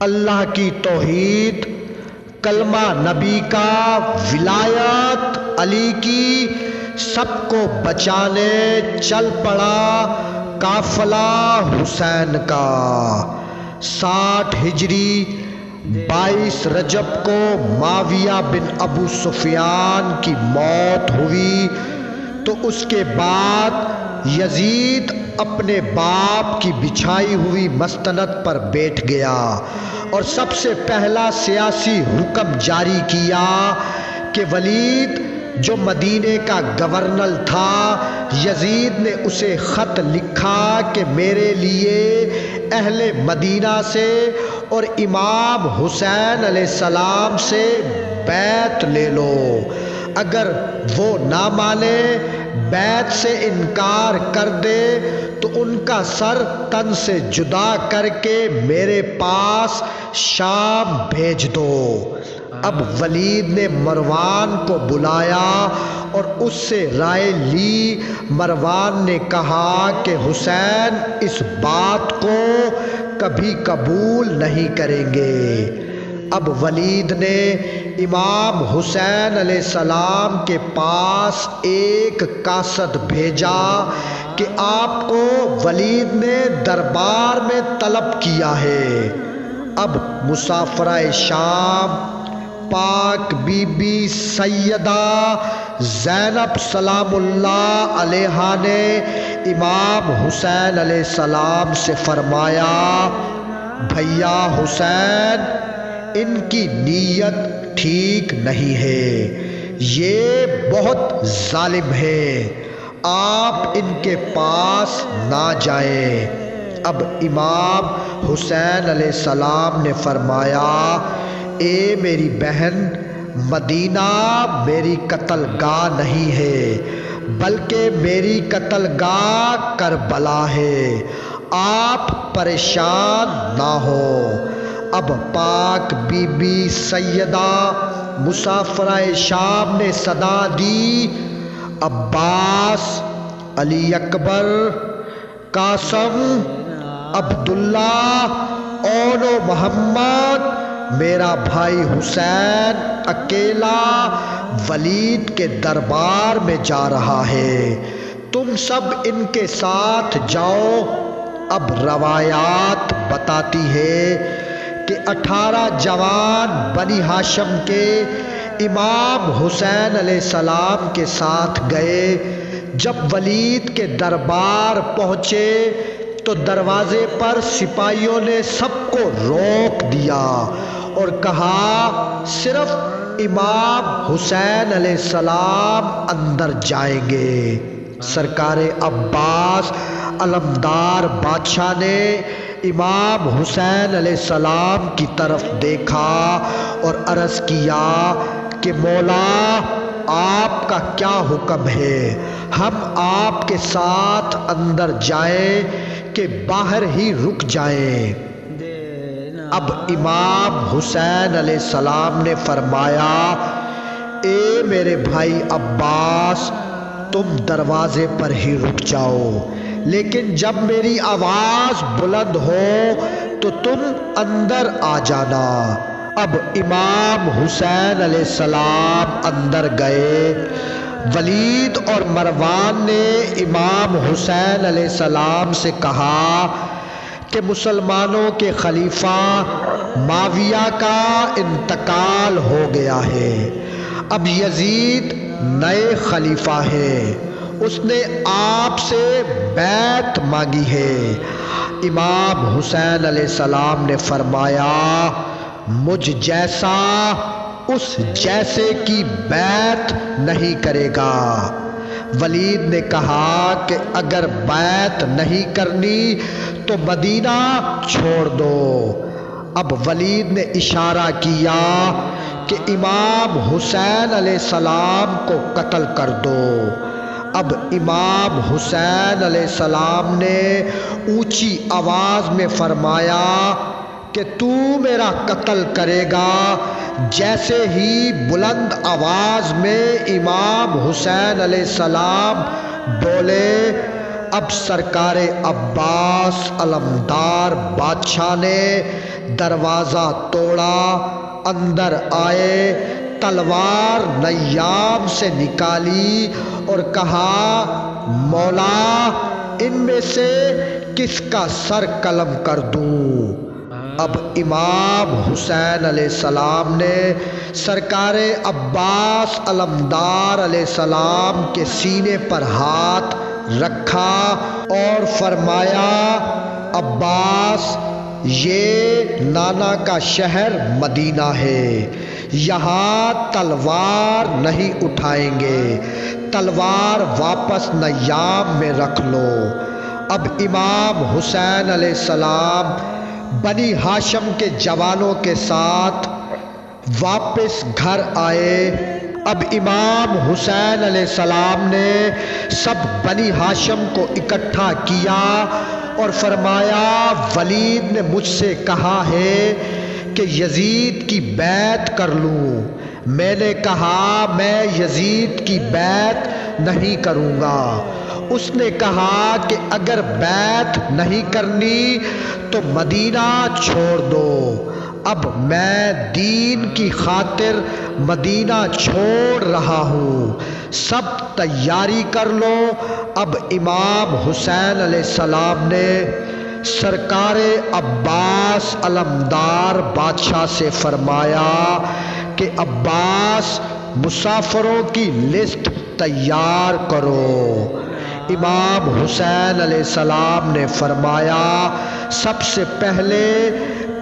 اللہ کی توحید، کلمہ نبی کا، ولایت علی کی، سب کو بچانے چل پڑا قافلہ حسین کا۔ 60 ہجری 22 رجب کو معاویہ بن ابو سفیان کی موت ہوئی تو اس کے بعد یزید اپنے باپ کی بچھائی ہوئی مسند پر بیٹھ گیا اور سب سے پہلا سیاسی حکم جاری کیا کہ ولید جو مدینے کا گورنر تھا، یزید نے اسے خط لکھا کہ میرے لیے اہل مدینہ سے اور امام حسین علیہ السلام سے بیعت لے لو، اگر وہ نہ مانے، بیعت سے انکار کر دے تو ان کا سر تن سے جدا کر کے میرے پاس شام بھیج دو۔ اب ولید نے مروان کو بلایا اور اس سے رائے لی۔ مروان نے کہا کہ حسین اس بات کو کبھی قبول نہیں کریں گے۔ اب ولید نے امام حسین علیہ السلام کے پاس ایک قاصد بھیجا کہ آپ کو ولید نے دربار میں طلب کیا ہے۔ اب مسافرہ شام پاک بی بی سیدہ زینب سلام اللہ علیہا نے امام حسین علیہ السلام سے فرمایا، بھیا حسین، ان کی نیت ٹھیک نہیں ہے، یہ بہت ظالم ہے، آپ ان کے پاس نہ جائیں۔ اب امام حسین علیہ السلام نے فرمایا، اے میری بہن، مدینہ میری قتل گاہ نہیں ہے بلکہ میری قتل گاہ کربلا ہے، آپ پریشان نہ ہو۔ اب پاک بی بی سیدہ مسافرہ شام نے صدا دی، عباس، علی اکبر، قاسم، عبداللہ اور محمد، میرا بھائی حسین اکیلا ولید کے دربار میں جا رہا ہے، تم سب ان کے ساتھ جاؤ۔ اب روایات بتاتی ہے کہ 18 جوان بنی ہاشم کے امام حسین علیہ السلام کے ساتھ گئے۔ جب ولید کے دربار پہنچے تو دروازے پر سپاہیوں نے سب کو روک دیا اور کہا صرف امام حسین علیہ السلام اندر جائیں گے۔ سرکار عباس علمدار بادشاہ نے امام حسین علیہ السلام کی طرف دیکھا اور عرض کیا کہ مولا، آپ کا کیا حکم ہے، ہم آپ کے ساتھ اندر جائیں کہ باہر ہی رک جائیں؟ اب امام حسین علیہ السلام نے فرمایا، اے میرے بھائی عباس، تم دروازے پر ہی رک جاؤ، لیکن جب میری آواز بلند ہو تو تم اندر آ جانا۔ اب امام حسین علیہ السلام اندر گئے۔ ولید اور مروان نے امام حسین علیہ السلام سے کہا کہ مسلمانوں کے خلیفہ معاویہ کا انتقال ہو گیا ہے، اب یزید نئے خلیفہ ہے، اس نے آپ سے بیعت مانگی ہے۔ امام حسین علیہ السلام نے فرمایا، مجھ جیسا اس جیسے کی بیعت نہیں کرے گا۔ ولید نے کہا کہ اگر بیعت نہیں کرنی تو مدینہ چھوڑ دو۔ اب ولید نے اشارہ کیا کہ امام حسین علیہ السلام کو قتل کر دو۔ اب امام حسین علیہ السلام نے اونچی آواز میں فرمایا کہ تو میرا قتل کرے گا۔ جیسے ہی بلند آواز میں امام حسین علیہ السلام بولے، اب سرکار عباس علمدار بادشاہ نے دروازہ توڑا، اندر آئے، تلوار نیام سے نکالی اور کہا مولا ان میں سے کس کا سر قلم کر دوں؟ اب امام حسین علیہ السلام نے سرکار عباس علمدار علیہ السلام کے سینے پر ہاتھ رکھا اور فرمایا عباس یہ نانا کا شہر مدینہ ہے، یہاں تلوار نہیں اٹھائیں گے، تلوار واپس نیام میں رکھ لو۔ اب امام حسین علیہ السلام بنی ہاشم کے جوانوں کے ساتھ واپس گھر آئے۔ اب امام حسین علیہ السلام نے سب بنی ہاشم کو اکٹھا کیا اور فرمایا ولید نے مجھ سے کہا ہے کہ یزید کی بیعت کر لوں۔ میں نے کہا میں یزید کی بیعت نہیں کروں گا۔ اس نے کہا کہ اگر بیعت نہیں کرنی تو مدینہ چھوڑ دو۔ اب میں دین کی خاطر مدینہ چھوڑ رہا ہوں، سب تیاری کر لو۔ اب امام حسین علیہ السلام نے سرکار عباس علمدار بادشاہ سے فرمایا کہ عباس مسافروں کی لسٹ تیار کرو۔ امام حسین علیہ السلام نے فرمایا سب سے پہلے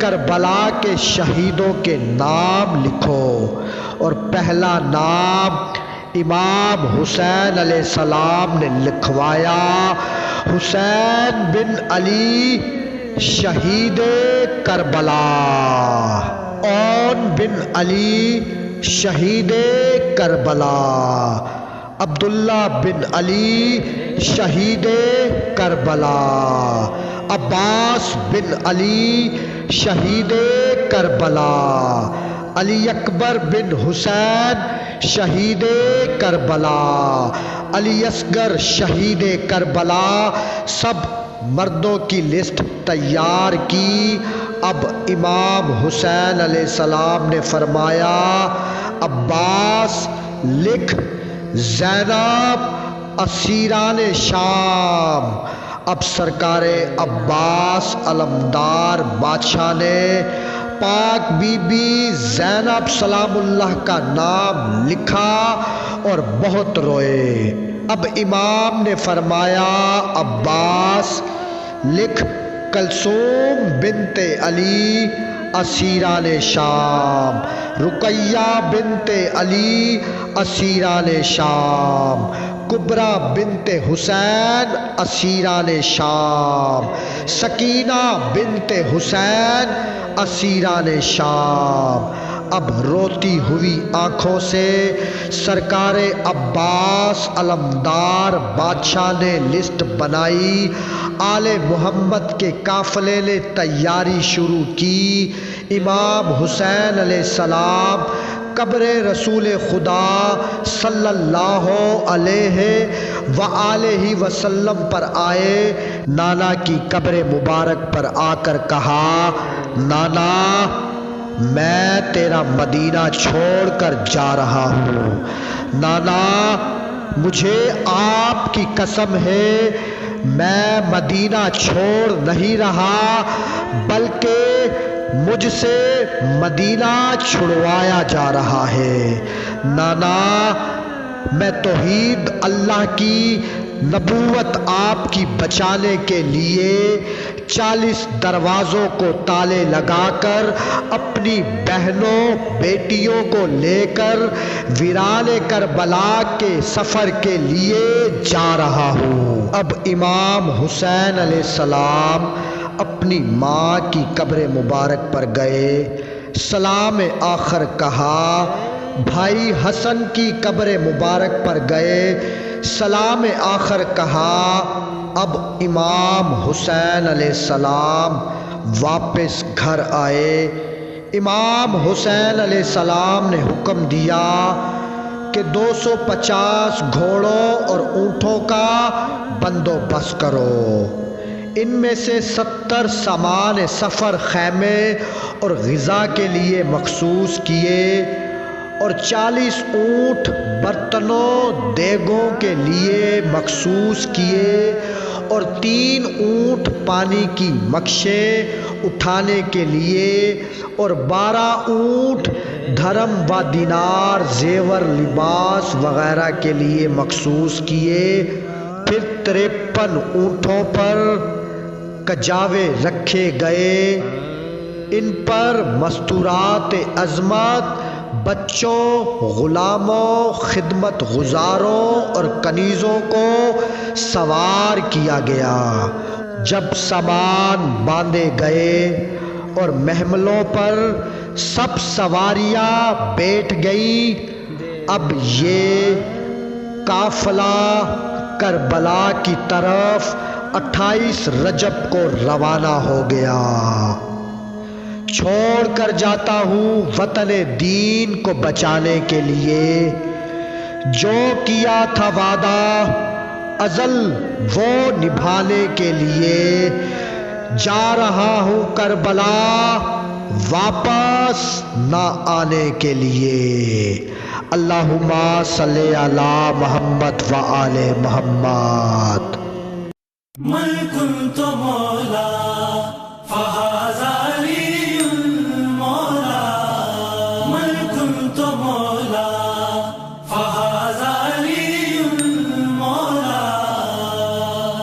کربلا کے شہیدوں کے نام لکھو، اور پہلا نام امام حسین علیہ السلام نے لکھوایا حسین بن علی شہید کربلا، اون بن علی شہید کربلا، عبداللہ بن علی شہید کربلا، عباس بن علی شہید کربلا، علی اکبر بن حسین شہید کربلا، علی اصغر شہید کربلا۔ سب مردوں کی لسٹ تیار کی۔ اب امام حسین علیہ السلام نے فرمایا عباس لکھ زینب اسیران شام۔ اب سرکار عباس علمدار بادشاہ نے پاک بی بی زینب سلام اللہ کا نام لکھا اور بہت روئے۔ اب امام نے فرمایا عباس لکھ کلثوم بنت علی اسیران شام، رقیہ بنت علی اسیران شام، کبرا بنت حسین اسیران شام، سکینہ بنت حسین اسیران شام۔ اب روتی ہوئی آنکھوں سے سرکار عباس علمدار بادشاہ نے لسٹ بنائی۔ آل محمد کے قافلے نے تیاری شروع کی۔ امام حسین علیہ السلام قبر رسول خدا صلی اللہ علیہ وآلہ وسلم پر آئے۔ نانا کی قبر مبارک پر آ کر کہا نانا میں تیرا مدینہ چھوڑ کر جا رہا ہوں، نانا مجھے آپ کی قسم ہے میں مدینہ چھوڑ نہیں رہا بلکہ مجھ سے مدینہ چھڑوایا جا رہا ہے۔ نانا میں توحید اللہ کی نبوت آپ کی بچانے کے لیے 40 دروازوں کو تالے لگا کر اپنی بہنوں بیٹیوں کو لے کر ویران کربلا کے سفر کے لیے جا رہا ہوں۔ اب امام حسین علیہ السلام اپنی ماں کی قبر مبارک پر گئے، سلام آخر کہا، بھائی حسن کی قبر مبارک پر گئے، سلام آخر کہا۔ اب امام حسین علیہ السلام واپس گھر آئے۔ امام حسین علیہ السلام نے حکم دیا کہ 250 گھوڑوں اور اونٹوں کا بندوبست کرو، ان میں سے 70 سامان سفر خیمے اور غذا کے لیے مخصوص کیے، اور 40 اونٹ برتنوں دیگوں کے لیے مخصوص کیے، اور 3 اونٹ پانی کی مکشیں اٹھانے کے لیے، اور 12 اونٹ دھرم و دینار زیور لباس وغیرہ کے لیے مخصوص کیے۔ پھر 53 اونٹوں پر کجاوے رکھے گئے، ان پر مستورات عظمت، بچوں، غلاموں، خدمت گزاروں اور کنیزوں کو سوار کیا گیا۔ جب سامان باندھے گئے اور محملوں پر سب سواریاں بیٹھ گئیں، اب یہ قافلہ کربلا کی طرف 28 رجب کو روانہ ہو گیا۔ چھوڑ کر جاتا ہوں وطن دین کو بچانے کے لیے، جو کیا تھا وعدہ ازل وہ نبھانے کے لیے، جا رہا ہوں کربلا واپس نہ آنے کے لیے۔ اللہم صلی علی محمد و آل محمد۔ من كنت مولا